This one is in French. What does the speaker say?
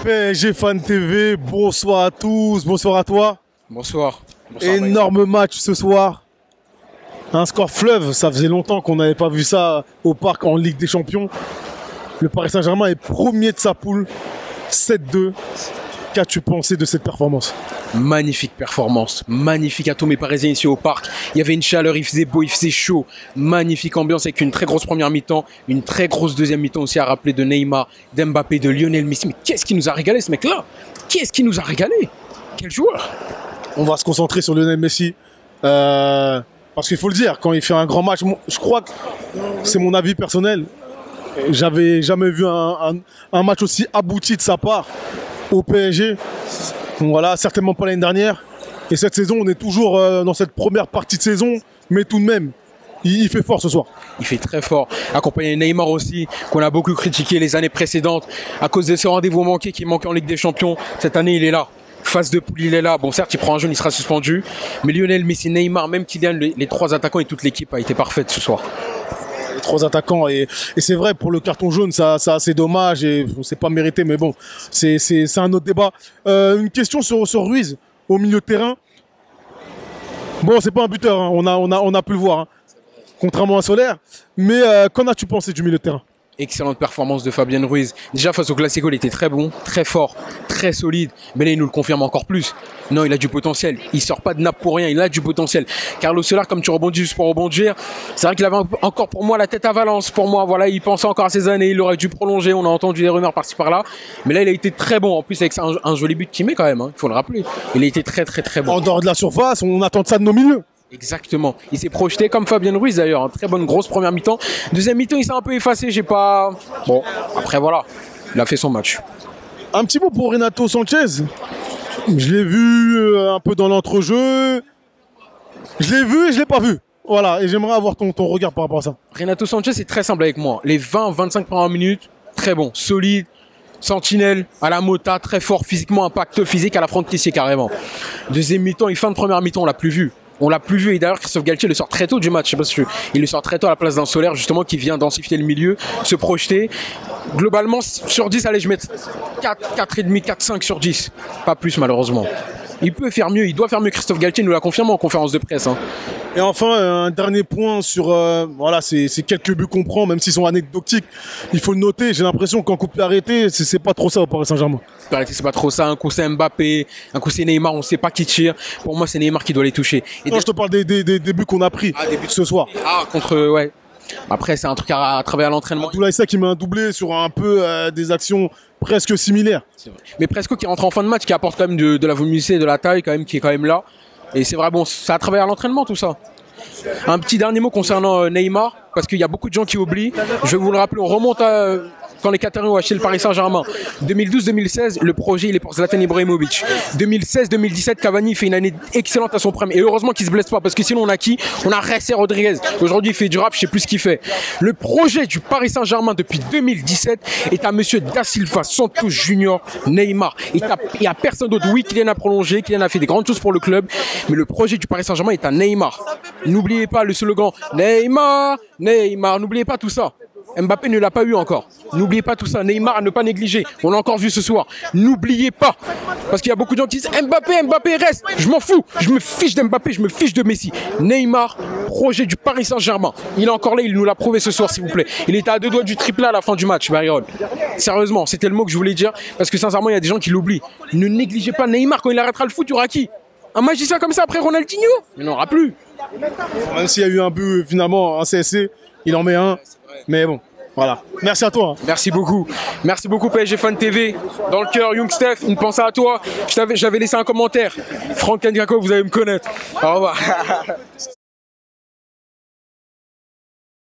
PSG Fan TV, bonsoir à tous, bonsoir à toi. Bonsoir. Énorme match ce soir. Un score fleuve, ça faisait longtemps qu'on n'avait pas vu ça au parc en Ligue des Champions. Le Paris Saint-Germain est premier de sa poule, 7-2. Qu'as-tu pensé de cette performance? Magnifique performance, magnifique à tous mes Parisiens ici au parc. Il y avait une chaleur, il faisait beau, il faisait chaud. Magnifique ambiance avec une très grosse première mi-temps, une très grosse deuxième mi-temps aussi à rappeler de Neymar, d'Mbappé, de Lionel Messi. Mais qu'est-ce qui nous a régalé ce mec-là? Qu'est-ce qui nous a régalé? Quel joueur! On va se concentrer sur Lionel Messi. Parce qu'il faut le dire, quand il fait un grand match, je crois que c'est mon avis personnel. J'avais jamais vu un match aussi abouti de sa part au PSG. Donc voilà, certainement pas l'année dernière. Et cette saison, on est toujours dans cette première partie de saison, mais tout de même, il fait fort ce soir. Il fait très fort, accompagné de Neymar aussi, qu'on a beaucoup critiqué les années précédentes, à cause de ce rendez-vous manqué qui manquait en Ligue des Champions. Cette année, il est là. Phase de poule, il est là. Bon, certes, il prend un jaune, il sera suspendu. Mais Lionel Messi, Neymar, même Kylian, les trois attaquants et toute l'équipe a été parfaite ce soir. Les trois attaquants. Et c'est vrai, pour le carton jaune, ça c'est dommage et c'est pas mérité. Mais bon, c'est un autre débat. Une question sur Ruiz, au milieu de terrain. Bon, c'est pas un buteur, hein. On a pu le voir, hein. Contrairement à Solaire. Mais qu'en as-tu pensé du milieu de terrain? Excellente performance de Fabien Ruiz. Déjà face au Classico, il était très bon, très fort, très solide. Mais là, il nous le confirme encore plus. Non, il a du potentiel. Il sort pas de nappe pour rien, il a du potentiel. Carlos Soler, comme tu rebondis juste pour rebondir, c'est vrai qu'il avait encore pour moi la tête à Valence. Pour moi, voilà, il pensait encore à ses années, il aurait dû prolonger. On a entendu des rumeurs par-ci par-là. Mais là, il a été très bon. En plus, avec un joli but qu'il met quand même, hein. Il faut le rappeler. Il a été très bon. En dehors de la surface, on attend ça de nos milieux. Exactement. Il s'est projeté comme Fabien Ruiz d'ailleurs. Très bonne grosse première mi-temps. Deuxième mi-temps, il s'est un peu effacé. J'ai pas. Bon, après voilà. Il a fait son match. Un petit mot pour Renato Sanchez. Je l'ai vu un peu dans l'entrejeu. Je l'ai vu et je l'ai pas vu. Voilà. Et j'aimerais avoir ton regard par rapport à ça. Renato Sanchez, c'est très simple avec moi. Les 20-25 premières minutes, très bon. Solide. Sentinelle, à la Mota, très fort physiquement, impact physique à la Franck Kessié carrément. Deuxième mi-temps et fin de première mi-temps, on l'a plus vu. On l'a plus vu et d'ailleurs Christophe Galtier le sort très tôt du match. Je sais pas si il le sort très tôt à la place d'un Solaire justement qui vient densifier le milieu, se projeter. Globalement sur 10, allez je mets 4,5, 4,5 sur 10. Pas plus malheureusement. Il peut faire mieux, il doit faire mieux. Christophe Galtier nous l'a confirmé en conférence de presse, hein. Et enfin, un dernier point sur voilà, ces quelques buts qu'on prend, même s'ils sont anecdotiques, il faut le noter. J'ai l'impression qu'en coup de pied arrêté, c'est pas trop ça au Paris Saint-Germain. C'est pas trop ça. Un coup c'est Mbappé, un coup c'est Neymar, on sait pas qui tire. Pour moi, c'est Neymar qui doit les toucher. Et non, je te parle des buts qu'on a pris ce soir. Ah, contre, ouais. Après, c'est un truc à travailler à l'entraînement. Abdoulaye Seck qui met un doublé sur un peu des actions presque similaires. Mais presque qui rentre en fin de match, qui apporte quand même de la volumétrie, de la taille, quand même, qui est quand même là. Et c'est vrai, bon, ça a travaillé à l'entraînement, tout ça. Un petit dernier mot concernant Neymar, parce qu'il y a beaucoup de gens qui oublient. Je vais vous le rappeler, on remonte à quand les Qataris ont acheté le Paris Saint-Germain. 2012-2016, le projet il est pour Zlatan Ibrahimovic. 2016-2017, Cavani fait une année excellente à son prime. Et heureusement qu'il se blesse pas, parce que sinon on a qui? On a Ressé Rodriguez. Aujourd'hui il fait du rap, je sais plus ce qu'il fait. Le projet du Paris Saint-Germain depuis 2017 est à monsieur Da Silva, Santos Junior, Neymar. Il n'y a personne d'autre. Oui, Kylian a prolongé, Kylian a fait des grandes choses pour le club, mais le projet du Paris Saint-Germain est à Neymar. N'oubliez pas le slogan Neymar, Neymar, n'oubliez pas tout ça. Mbappé ne l'a pas eu encore. N'oubliez pas tout ça. Neymar à ne pas négliger. On l'a encore vu ce soir. N'oubliez pas. Parce qu'il y a beaucoup de gens qui disent Mbappé reste. Je m'en fous. Je me fiche d'Mbappé, je me fiche de Messi. Neymar, projet du Paris Saint-Germain. Il est encore là, il nous l'a prouvé ce soir, s'il vous plaît. Il était à 2 doigts du triplé à la fin du match, Barriol. Sérieusement, c'était le mot que je voulais dire. Parce que sincèrement, il y a des gens qui l'oublient. Ne négligez pas Neymar quand il arrêtera le foot, il y aura qui? Un magicien comme ça après Ronaldinho? Il n'en aura plus. Même s'il y a eu un but, finalement, un CSC, il en met un. Mais bon, voilà. Merci à toi. Merci beaucoup. Merci beaucoup PSG Fan TV. Dans le cœur, Young Steph, une pensée à toi. J'avais laissé un commentaire. Franck Ndiako, vous allez me connaître. Au revoir.